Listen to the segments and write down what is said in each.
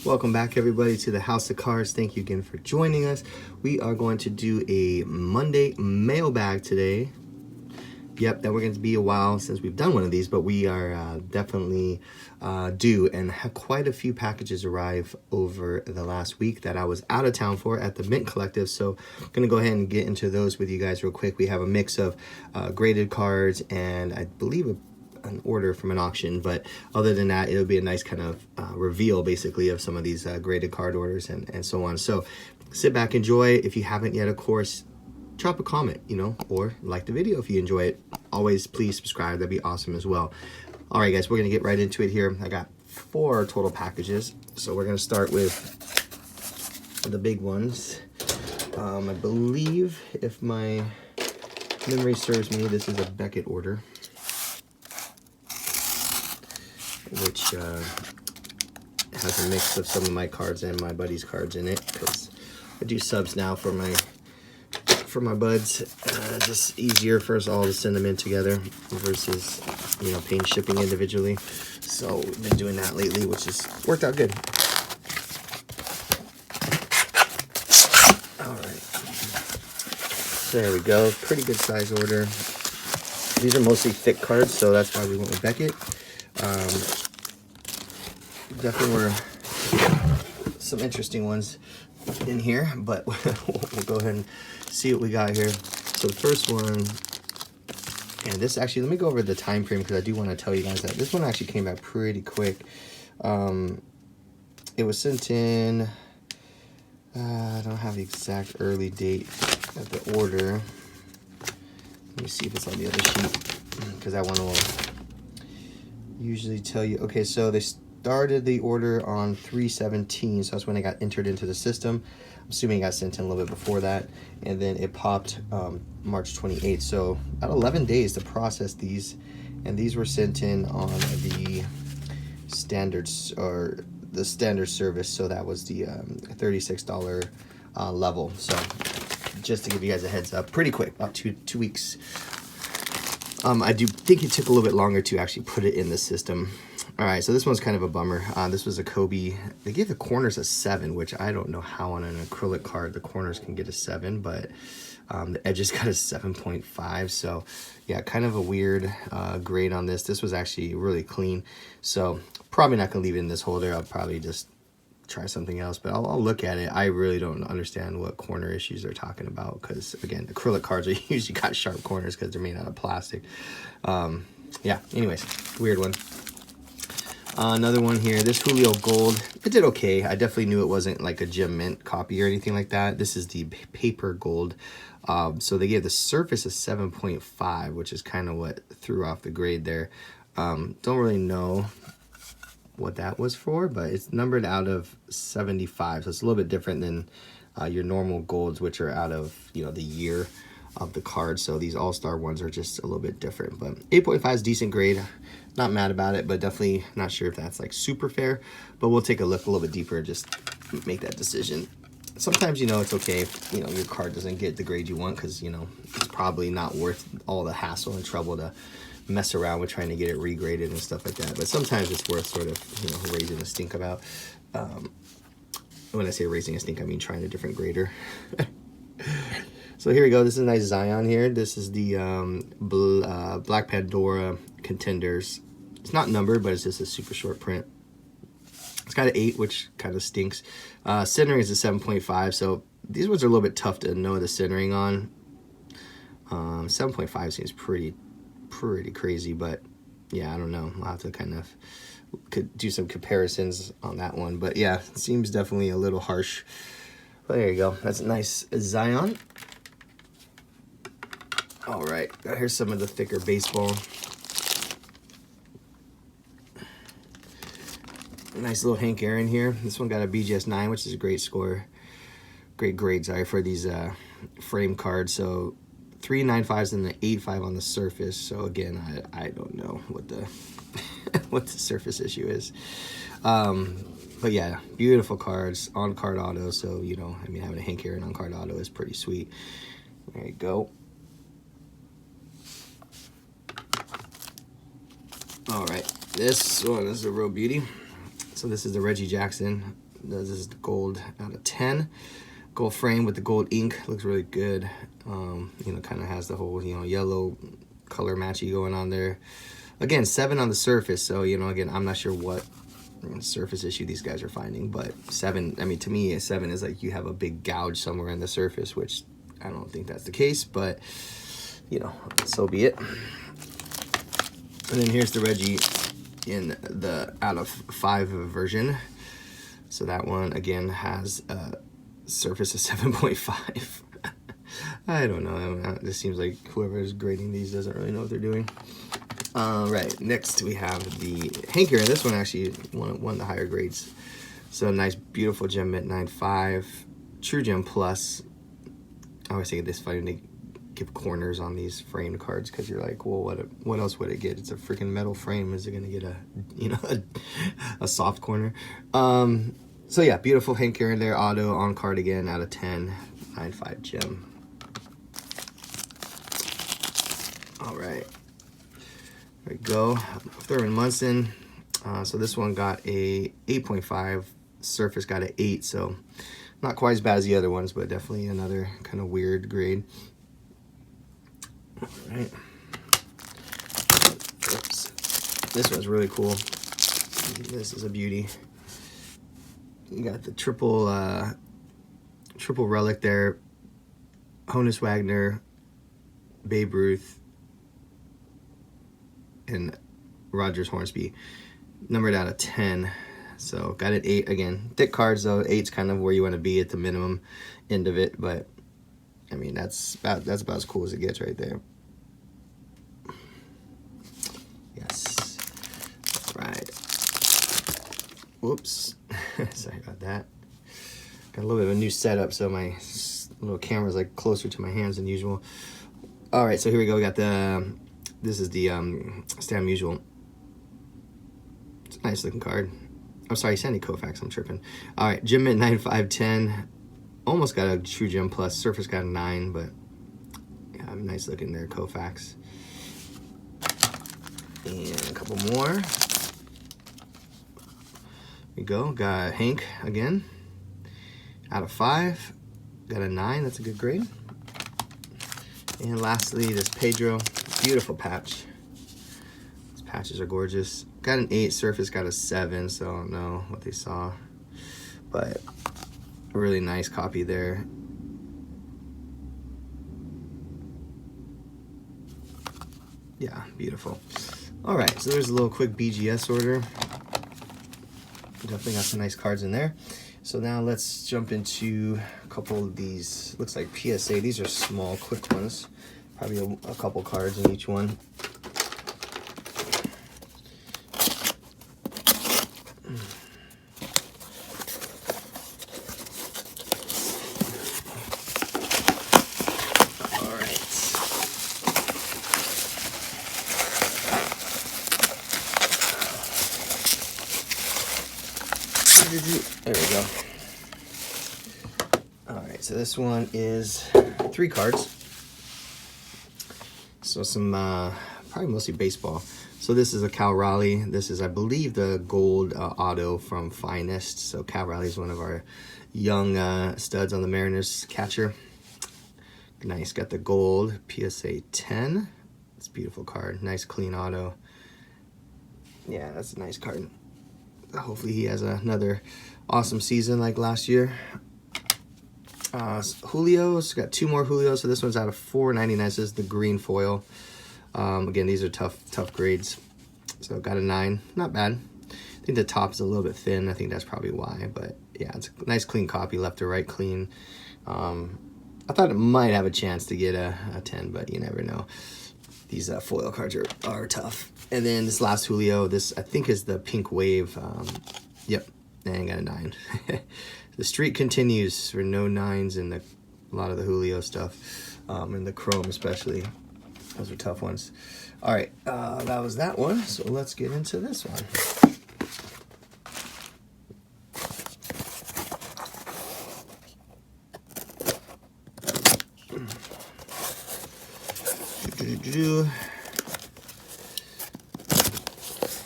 Welcome back, everybody, to the House of Cards. Thank you again for joining us. We are going to do a Monday mailbag today. Yep, that we're going to be a while since we've done one of these, but we are definitely due and have quite a few packages arrive over the last week that I was out of town for at the Mint Collective. So I'm going to go ahead and get into those with you guys real quick. We have a mix of graded cards and I believe an order from an auction, but other than that, it'll be a nice kind of reveal basically of some of these graded card orders and so on. So sit back, enjoy. If you haven't yet, of course, drop a comment, or like the video if you enjoy it. Always please subscribe, that'd be awesome as well. All right, guys, we're gonna get right into it here. I got 4 total packages, so we're gonna start with the big ones. I believe, if my memory serves me, this is a Beckett order, which has a mix of some of my cards and my buddy's cards in it, because I do subs now for my buds. Just easier for us all to send them in together versus paying shipping individually. So we've been doing that lately, which has worked out good. All right, so there we go. Pretty good size order. These are mostly thick cards, so that's why we went with Beckett. Definitely were some interesting ones in here, but we'll go ahead and see what we got here. So the first one, and this actually, let me go over the time frame because I do want to tell you guys that this one actually came back pretty quick. It was sent in, I don't have the exact early date of the order. Let me see if it's on the other sheet, because that one will usually tell you. Okay, so they started the order on 3/17, so that's when it got entered into the system. I'm assuming it got sent in a little bit before that, and then it popped March 28th, so about 11 days to process these, and these were sent in on the standards, or the standard service, so that was the $36 level. So just to give you guys a heads up, pretty quick, about two weeks. I do think it took a little bit longer to actually put it in the system. All right, so this one's kind of a bummer. This was a Kobe. They gave the corners a 7, which I don't know how on an acrylic card the corners can get a 7, but the edges got a 7.5. So yeah, kind of a weird grade on this. This was actually really clean. So probably not gonna leave it in this holder. I'll probably just try something else, but I'll look at it. I really don't understand what corner issues they're talking about, because again, acrylic cards are usually got sharp corners because they're made out of plastic. Yeah, anyways, weird one. Another one here, this Julio Gold, it did okay. I definitely knew it wasn't like a Gem Mint copy or anything like that. This is the paper gold. So they gave the surface a 7.5, which is kind of what threw off the grade there. Don't really know what that was for, but it's numbered out of 75, so it's a little bit different than your normal golds, which are out of the year of the card. So these all-star ones are just a little bit different, but 8.5 is decent grade. Not mad about it, but definitely not sure if that's like super fair, but we'll take a look a little bit deeper and just make that decision. Sometimes it's okay if your card doesn't get the grade you want, because it's probably not worth all the hassle and trouble to mess around with trying to get it regraded and stuff like that. But sometimes it's worth sort of raising a stink about. When I say raising a stink, I mean trying a different grader. So here we go. This is a nice Zion here. This is the Black Pandora Contenders. It's not numbered, but it's just a super short print. It's got an 8, which kind of stinks. Centering is a 7.5, so these ones are a little bit tough to know the centering on. 7.5 seems pretty crazy, but yeah, I don't know. I'll have to kind of do some comparisons on that one. But yeah, it seems definitely a little harsh. But there you go. That's a nice Zion. All right, here's some of the thicker baseball. Nice little Hank Aaron here. This one got a BGS 9, which is a great score. Great grade, sorry, for these frame cards. So 3 9.5s and the 8.5 on the surface. So again, I don't know what the what the surface issue is. But yeah, beautiful cards, on card auto. So I mean, having a Hank Aaron on card auto is pretty sweet. There you go. All right, this one is a real beauty. So this is the Reggie Jackson This is gold out of 10. Gold frame with the gold ink. Looks really good. You know, kind of has the whole, you know, yellow color matchy going on there. Again, 7 on the surface. So, you know, again, I'm not sure what surface issue these guys are finding, but 7, I mean, to me, a 7 is like you have a big gouge somewhere in the surface, which I don't think that's the case, but, you know, so be it. And then here's the Reggie in the out of 5 version. So that one, again, has a surface of 7.5. I don't know. It just seems like whoever is grading these doesn't really know what they're doing. Right, next we have the Hanker. This one actually won the higher grades. So nice, beautiful Gem Mint 9.5. True Gem Plus. I always think it's funny to give corners on these framed cards because you're like, well, what else would it get? It's a freaking metal frame. Is it gonna get a, you know, a soft corner? So yeah, beautiful Hanker in there. Auto on card again out of 10. 9.5 gem. All right, there we go. Thurman Munson. So this one got a 8.5. Surface got an 8. So not quite as bad as the other ones, but definitely another kind of weird grade. All right. Oops. This one's really cool. This is a beauty. You got the triple relic there. Honus Wagner, Babe Ruth, and Rogers Hornsby. Numbered out of 10. So got an 8 again. Thick cards though. 8's kind of where you want to be at the minimum end of it, but I mean that's about as cool as it gets right there. Yes. All right. Whoops. Sorry about that. Got a little bit of a new setup, so my little camera's like closer to my hands than usual. All right, so here we go. We got the this is the Stam Musial. It's a nice looking card. I'm sorry, Sandy Koufax, I'm tripping. All right, Gem Mint 9.510. Almost got a True Gem Plus. Surface got a 9, but yeah, nice looking there, Koufax. And a couple more. Here we go. Got Hank again. Out of 5. Got a 9. That's a good grade. And lastly, this Pedro. Beautiful patch. These patches are gorgeous. Got an 8. Surface got a 7, so I don't know what they saw. But a really nice copy there. Yeah, beautiful. All right, so there's a little quick BGS order. Definitely got some nice cards in there. So now let's jump into a couple of these. Looks like PSA. These are small, quick ones. Probably a couple cards in each one. There we go. All right, so this one is 3 cards. So some, probably mostly baseball. So this is a Cal Raleigh. This is, I believe, the gold auto from Finest. So Cal Raleigh is one of our young studs on the Mariners catcher. Nice, got the gold PSA 10. It's a beautiful card. Nice clean auto. Yeah, that's a nice card. Hopefully he has another awesome season like last year. Julio's got 2 more Julios. So this one's out of 4.99. This is the green foil. Again, these are tough grades. So got a 9. Not bad. I think the top's a little bit thin. I think that's probably why. But yeah, it's a nice clean copy, left to right clean. I thought it might have a chance to get a 10, but you never know. These foil cards are tough. And then this last Julio, this I think is the Pink Wave. Yep, and got a 9. The streak continues for no 9s in a lot of the Julio stuff, and the Chrome especially. Those are tough ones. All right, that was that one. So let's get into this one.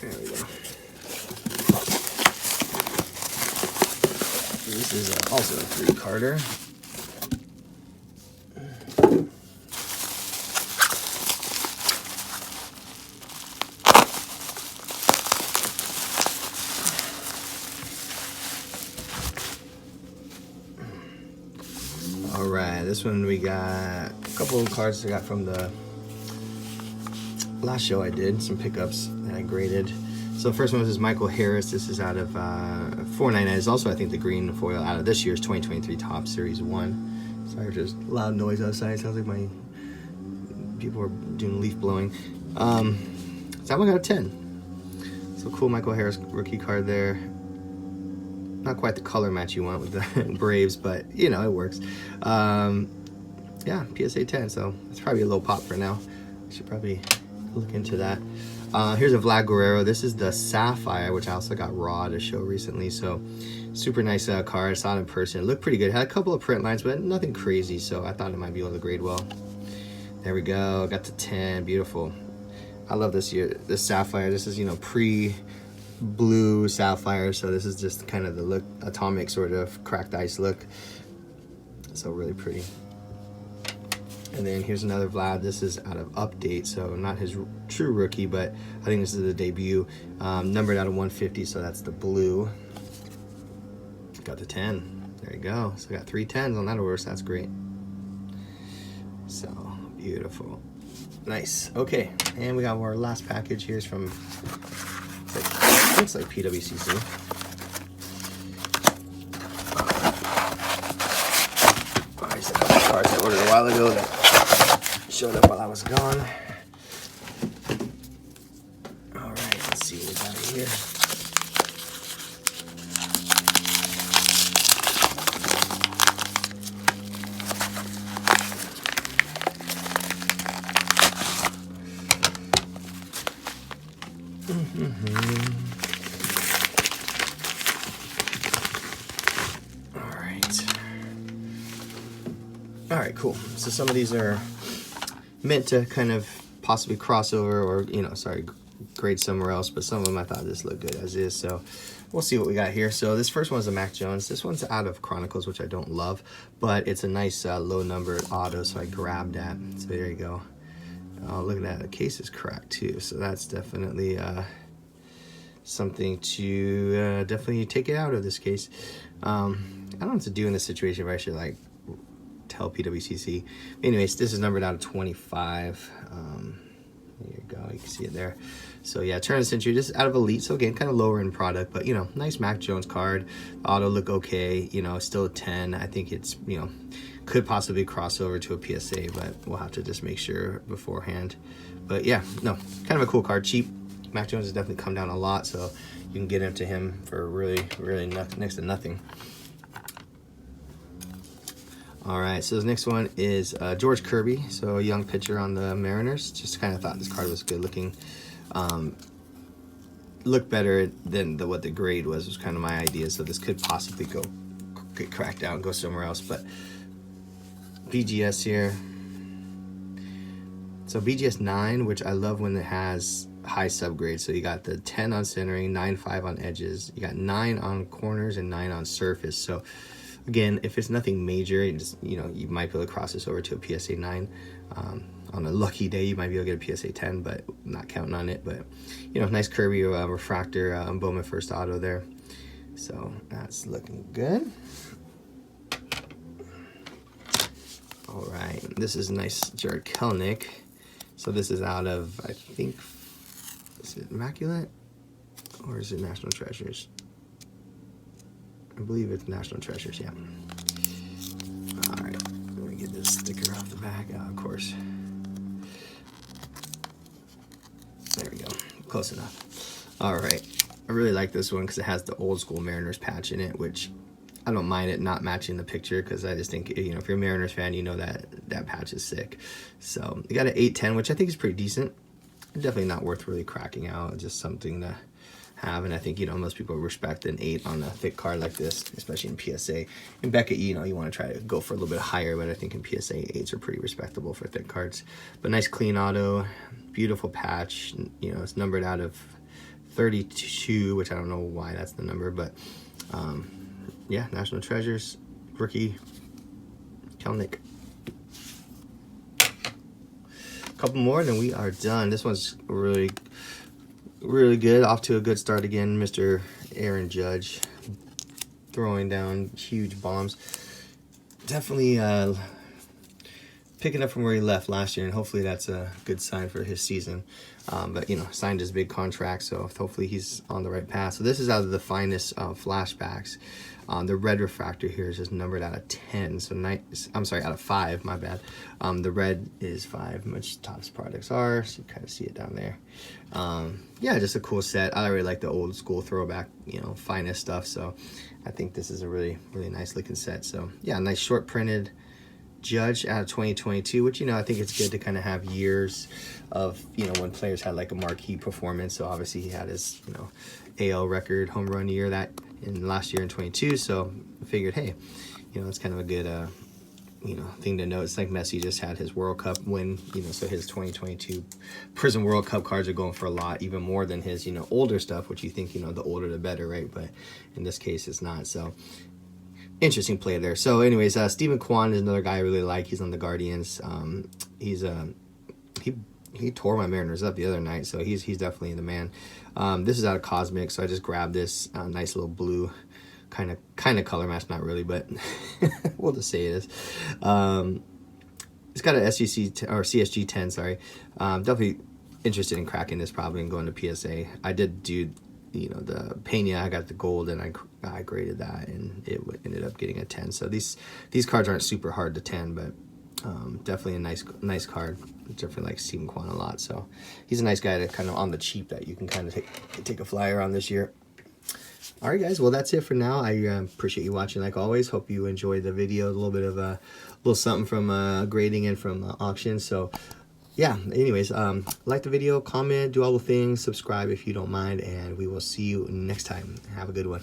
There we go. This is also a 3-carder. All right, this one we got a couple of cards I got from the last show I did, some pickups that I graded. So the first one was this Michael Harris. This is out of $4.99. It's also, I think, the green foil out of this year's 2023 Topps Series 1. Sorry for just loud noise outside. It sounds like my people are doing leaf blowing. So that one got a 10. So cool Michael Harris rookie card there. Not quite the color match you want with the Braves, but you know, it works. Yeah, PSA 10, so it's probably a low pop for now. Should probably look into that. Here's a Vlad Guerrero. This is the Sapphire, which I also got raw to show recently. So super nice card. Saw it in person. It looked pretty good. Had a couple of print lines, but nothing crazy. So I thought it might be able to grade well. There we go. Got to 10. Beautiful. I love this Sapphire. This is, you know, pre-blue Sapphire. So this is just kind of the look, atomic sort of cracked ice look. So really pretty. And then here's another Vlad. This is out of Update, so not his true rookie, but I think this is the debut. Numbered out of 150, so that's the blue. Got the 10. There you go. So I got 3 10s on that order, so that's great. So beautiful. Nice. Okay, and we got our last package. Here's from, looks like PWCC. Cards I ordered a while ago that showed up while I was gone. All right, let's see what we got here. All right, cool. So some of these are meant to kind of possibly cross over or, you know, sorry, grade somewhere else, but some of them I thought this looked good as is. So we'll see what we got here. So this first one's a Mac Jones. This one's out of Chronicles, which I don't love, but it's a nice low number auto, so I grabbed that. So there you go. Oh, look at that. The case is cracked too, so that's definitely something to definitely take it out of this case. I don't know what to do in this situation, but I should like tell PWCC. Anyways, this is numbered out of 25. There you go, you can see it there. So yeah, turn of the century, just out of Elite, so again, kind of lower end product, but you know, nice Mac Jones card. Auto look okay, you know, still a 10. I think it's, you know, could possibly cross over to a PSA, but we'll have to just make sure beforehand. But yeah, no, kind of a cool card, cheap. Mac Jones has definitely come down a lot, so you can get into him for really next to nothing. All right, so this next one is George Kirby, so a young pitcher on the Mariners. Just kind of thought this card was good looking. Looked better than what the grade was kind of my idea, so this could possibly get cracked out and go somewhere else, but BGS here. So BGS 9, which I love when it has high subgrade. So you got the 10 on centering, 9.5 on edges. You got 9 on corners and 9 on surface. So again, if it's nothing major, you know, you might be able to cross this over to a PSA 9. On a lucky day, you might be able to get a PSA 10, but I'm not counting on it. But, you know, nice Kirby refractor Bowman first auto there. So that's looking good. All right, this is nice Jared Kelenic. So this is out of, I think, is it Immaculate or is it National Treasures? I believe it's National Treasures, yeah. All right, let me get this sticker off the back. Of course. There we go, close enough. All right, I really like this one because it has the old school Mariners patch in it, which I don't mind it not matching the picture because I just think, you know, if you're a Mariners fan, you know that patch is sick. So you got an 810, which I think is pretty decent. Definitely not worth really cracking out, just something to have, and I think, you know, most people respect an 8 on a thick card like this, especially in PSA. In Beckett, you know, you want to try to go for a little bit higher, but I think in PSA 8s are pretty respectable for thick cards. But nice clean auto, beautiful patch. You know, it's numbered out of 32, which I don't know why that's the number, but yeah, National Treasures, rookie, Kelnick. Couple more and then we are done. This one's really good. Off to a good start again. Mr. Aaron Judge throwing down huge bombs. Definitely picking up from where he left last year, and hopefully that's a good sign for his season. But you know, signed his big contract, so hopefully he's on the right path. So this is out of the finest flashbacks. The red refractor here is just numbered out of 10, so I'm sorry, out of 5, my bad. The red is 5, which Topps products are, so you kind of see it down there. Yeah, just a cool set. I really like the old school throwback, you know, finest stuff, so I think this is a really nice looking set. So yeah, nice short printed Judge out of 2022, which, you know, I think it's good to kind of have years of, you know, when players had like a marquee performance. So obviously he had his, you know, AL record home run year that in last year in 22. So I figured, hey, you know, it's kind of a good, you know, thing to note. It's like Messi just had his World Cup win, you know, so his 2022 Prism World Cup cards are going for a lot, even more than his, you know, older stuff, which you think, you know, the older the better, right? But in this case, it's not. So interesting play there. So anyways, Stephen Kwan is another guy I really like. He's on the Guardians. He's he tore my Mariners up the other night, so he's definitely the man. This is out of Cosmic, so I just grabbed this nice little blue kind of color match, not really, but we'll just say it is. It's got an SGC or CSG 10, sorry. Definitely interested in cracking this probably and going to PSA. I did do, you know, the Pena. I got the gold and I graded that, and it ended up getting a 10. So these cards aren't super hard to 10, but definitely a nice card. Definitely like Stephen Kwan a lot. So he's a nice guy to kind of on the cheap that you can kind of take a flyer on this year. All right, guys. Well, that's it for now. I appreciate you watching like always. Hope you enjoyed the video. A little bit of a little something from grading and from auction. So yeah, anyways, like the video, comment, do all the things, subscribe if you don't mind, and we will see you next time. Have a good one.